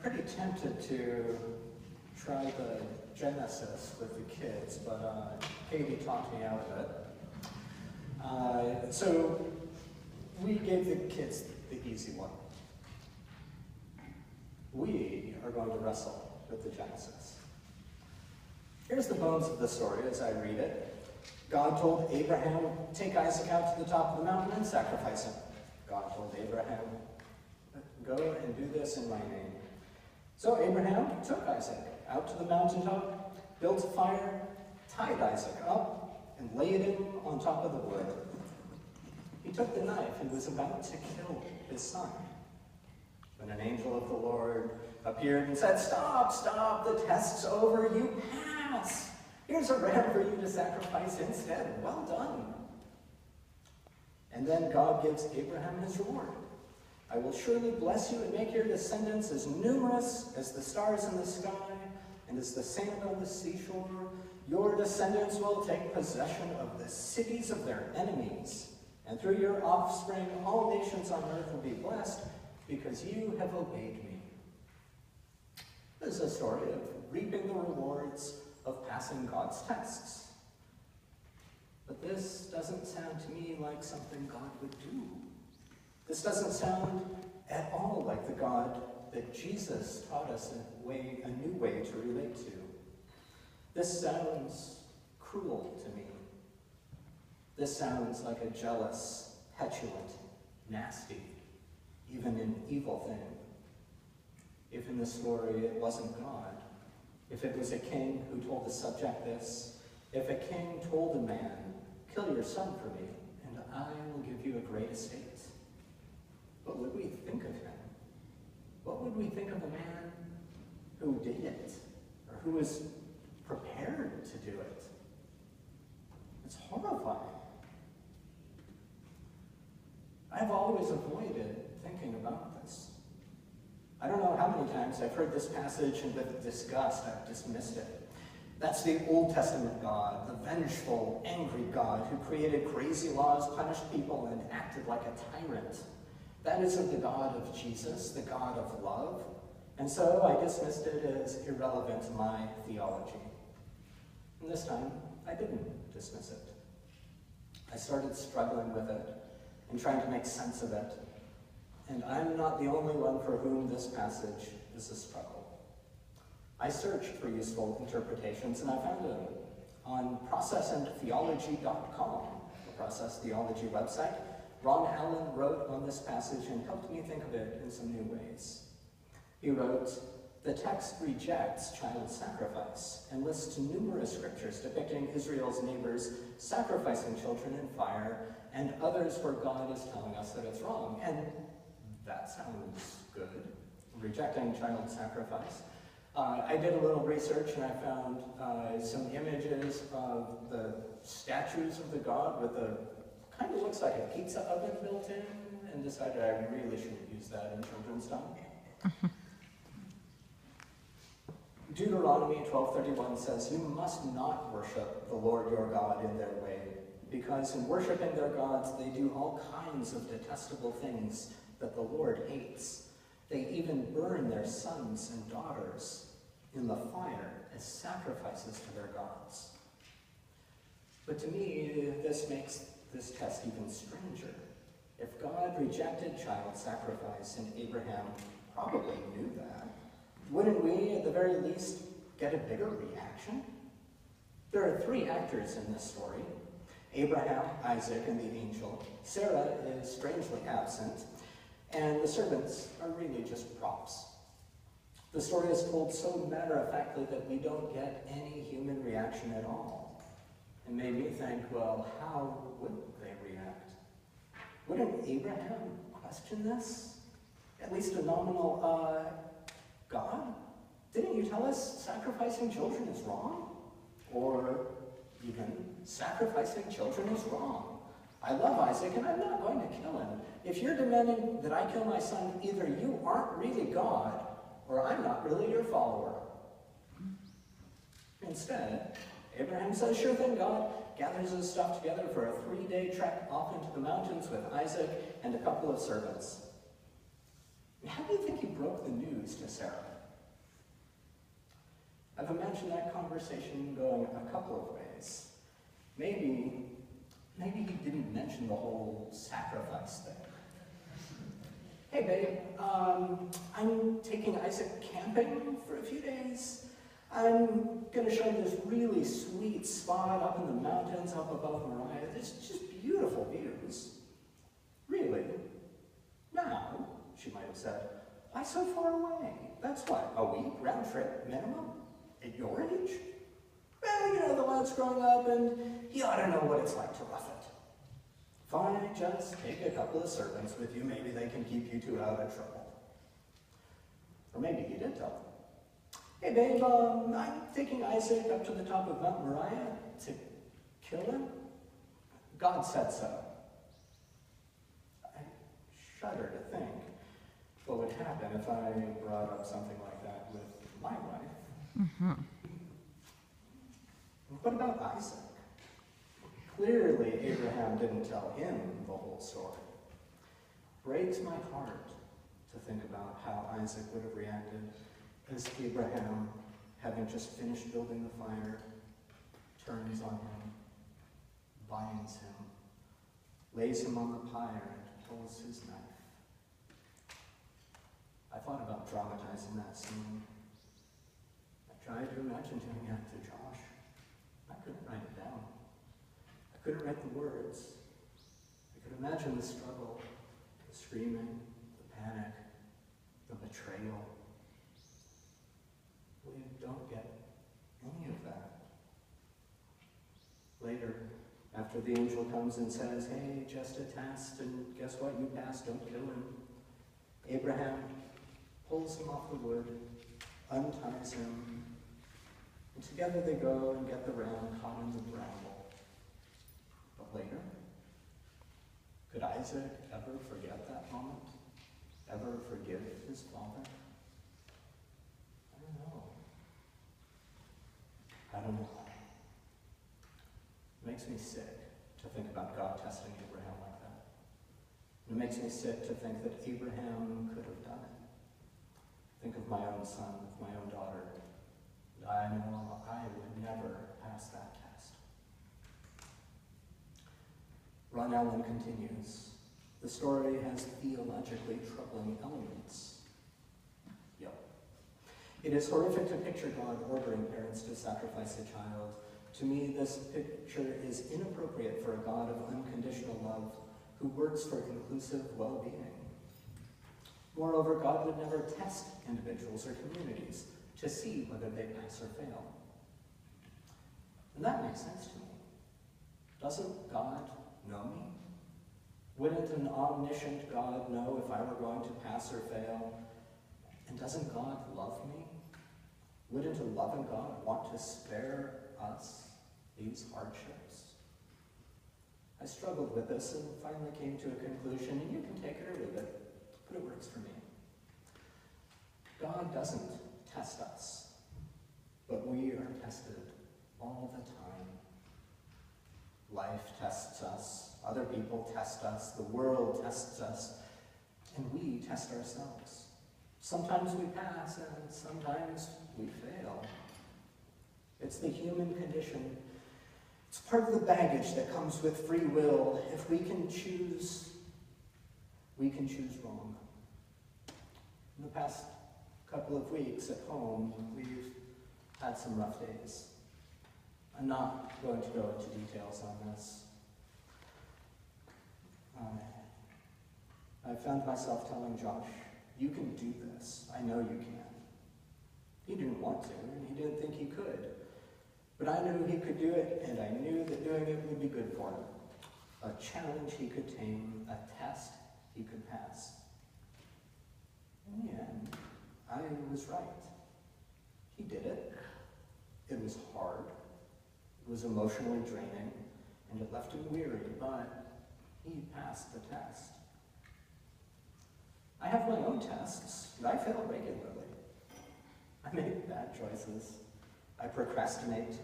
pretty tempted to try the Genesis with the kids, but Katie talked me out of it. So we gave the kids the easy one. We are going to wrestle with the Genesis. Here's the bones of the story as I read it. God told Abraham, take Isaac out to the top of the mountain and sacrifice him. God told Abraham, go and do this in my name. So Abraham took Isaac out to the mountaintop, built a fire, tied Isaac up, and laid him on top of the wood. He took the knife and was about to kill his son, when an angel of the Lord appeared and said, stop, stop, the test's over, you pass. Here's a ram for you to sacrifice instead. Well done. And then God gives Abraham his reward. I will surely bless you and make your descendants as numerous as the stars in the sky and as the sand on the seashore. Your descendants will take possession of the cities of their enemies. And through your offspring, all nations on earth will be blessed because you have obeyed me. This is a story of reaping the rewards of passing God's tests. But this doesn't sound to me like something God would do. This doesn't sound at all like the God that Jesus taught us a new way to relate to. This sounds cruel to me. This sounds like a jealous, petulant, nasty, even an evil thing. If in the story it wasn't God, if it was a king who told the subject this, if a king told a man, kill your son for me, and I will give you a great estate, what would we think of him? What would we think of a man who did it, or who was prepared to do it? It's horrifying. I've always avoided thinking about this. I don't know how many times I've heard this passage and with disgust I've dismissed it. That's the Old Testament God, the vengeful, angry God who created crazy laws, punished people, and acted like a tyrant. That isn't the God of Jesus, the God of love. And so I dismissed it as irrelevant to my theology. And this time, I didn't dismiss it. I started struggling with it and trying to make sense of it. And I'm not the only one for whom this passage is a struggle. I searched for useful interpretations, and I found them on processandtheology.com, the Process Theology website. Ron Allen wrote on this passage and helped me think of it in some new ways. He wrote, the text rejects child sacrifice and lists numerous scriptures depicting Israel's neighbors sacrificing children in fire and others where God is telling us that it's wrong. And that sounds good, rejecting child sacrifice. I did a little research and I found some images of the statues of the god with a kind of looks like a pizza oven built in, and decided I really shouldn't use that in children's tongue. Deuteronomy 12:31 says, you must not worship the Lord your God in their way, because in worshiping their gods they do all kinds of detestable things that the Lord hates. They even burn their sons and daughters in the fire as sacrifices to their gods. But to me, this makes this test even stranger. If God rejected child sacrifice, and Abraham probably knew that, wouldn't we, at the very least, get a bigger reaction? There are three actors in this story: Abraham, Isaac, and the angel. Sarah is strangely absent, and the servants are really just props. The story is told so matter-of-factly that we don't get any human reaction at all. It made me think, well, how would they react? Wouldn't Abraham question this? At least a nominal, God? Didn't you tell us sacrificing children is wrong? Or even, sacrificing children is wrong. I love Isaac and I'm not going to kill him. If you're demanding that I kill my son, either you aren't really God, or I'm not really your follower. Instead, Abraham says, sure thing, God, gathers his stuff together for a 3-day trek off into the mountains with Isaac and a couple of servants. How do you think he broke the news to Sarah? I've imagined that conversation going a couple of ways. Maybe he didn't mention the whole sacrifice thing. Hey babe, I'm taking Isaac camping for a few days. I'm gonna show him this really sweet spot up in the mountains up above Moriah. There's just beautiful views. Really? Now, she might have said, why so far away? That's what, a week round trip minimum? At your age? Well, you know, the lad's growing up and he ought to know what it's like to rough it. Fine, just take a couple of servants with you. Maybe they can keep you two out of trouble. Or maybe he did tell them. Hey babe, I'm taking Isaac up to the top of Mount Moriah to kill him. God said so. I shudder to think what would happen if I brought up something like that with my wife. Mm-hmm. What about Isaac? Clearly, Abraham didn't tell him the whole story. Breaks my heart to think about how Isaac would have reacted as Abraham, having just finished building the fire, turns on him, binds him, lays him on the pyre, and pulls his knife. I thought about dramatizing that scene. I tried to imagine doing that to Josh. I couldn't write it down. I couldn't write the words. I could imagine the struggle, the screaming, the panic, the betrayal. We don't get any of that. Later, after the angel comes and says, hey, just a test, and guess what, you passed, don't kill him. Abraham pulls him off the wood, unties him, and together they go and get the ram caught in the bramble. But later, could Isaac ever forget that moment? Ever forgive his father? I don't know. It makes me sick to think about God testing Abraham like that. It makes me sick to think that Abraham could have done it. Think of my own son, of my own daughter. I know I would never pass that test. Ron Allen continues. The story has theologically troubling elements. Yep. It is horrific to picture God ordering parents to sacrifice a child. To me, this picture is inappropriate for a God of unconditional love who works for inclusive well-being. Moreover, God would never test individuals or communities to see whether they pass or fail. And that makes sense to me. Doesn't God know me? Wouldn't an omniscient God know if I were going to pass or fail? And doesn't God love me? Wouldn't a loving God want to spare us these hardships? I struggled with this and finally came to a conclusion, and you can take it or leave it, but it works for me. God doesn't test us, but we are tested all the time. Life tests us, other people test us, the world tests us, and we test ourselves. Sometimes we pass, and sometimes we fail. It's the human condition. It's part of the baggage that comes with free will. If we can choose wrong. In the past couple of weeks at home, we've had some rough days. I'm not going to go into details on this. I found myself telling Josh, you can do this. I know you can. He didn't want to, and he didn't think he could. But I knew he could do it, and I knew that doing it would be good for him. A challenge he could tame, a test he could pass. In the end, I was right. He did it. It was hard. It was emotionally draining, and it left him weary, but he passed the test. I have my own tests, and I fail regularly. I make bad choices. I procrastinate.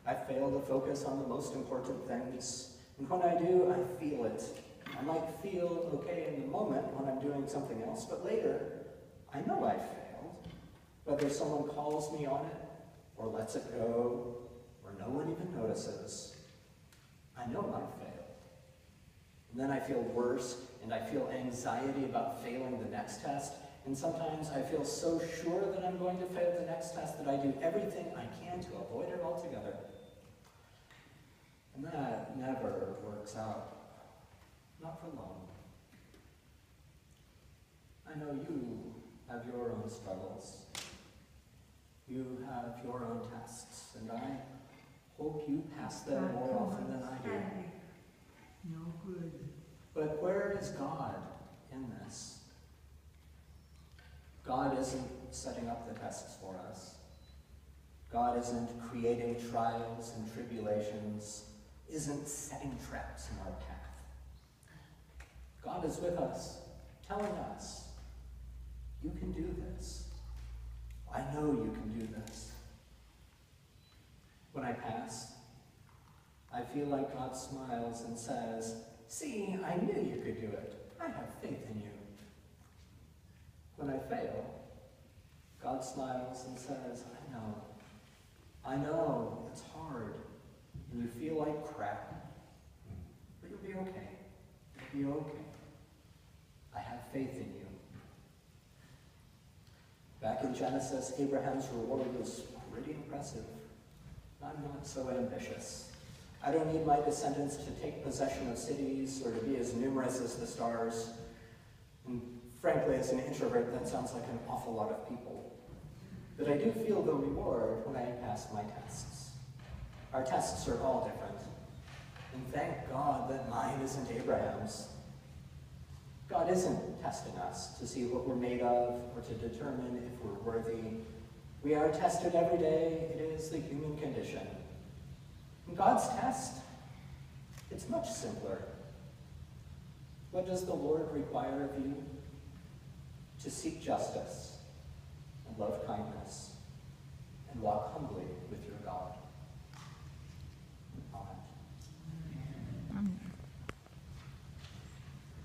I fail to focus on the most important things. And when I do, I feel it. I might feel okay in the moment when I'm doing something else, but later, I know I failed. Whether someone calls me on it, or lets it go, or no one even notices, I know I failed. And then I feel worse, and I feel anxiety about failing the next test, and sometimes I feel so sure that I'm going to fail the next test that I do everything I can to avoid it altogether. And that never works out. Not for long. I know you have your own struggles. You have your own tests, and I hope you pass them more often than I do. No good. But where is God in this? God isn't setting up the tests for us. God isn't creating trials and tribulations, isn't setting traps in our path. God is with us, telling us, you can do this. I know you can do this. When I pass, I feel like God smiles and says, see, I knew you could do it. I have faith in you. When I fail, God smiles and says, I know, it's hard, and you feel like crap, but you'll be okay. You'll be okay. I have faith in you. Back in Genesis, Abraham's reward was pretty impressive. I'm not so ambitious. I don't need my descendants to take possession of cities or to be as numerous as the stars. And frankly, as an introvert, that sounds like an awful lot of people. But I do feel the reward when I pass my tests. Our tests are all different. And thank God that mine isn't Abraham's. God isn't testing us to see what we're made of or to determine if we're worthy. We are tested every day. It is the human condition. And God's test, it's much simpler. What does the Lord require of you? To seek justice and love kindness and walk humbly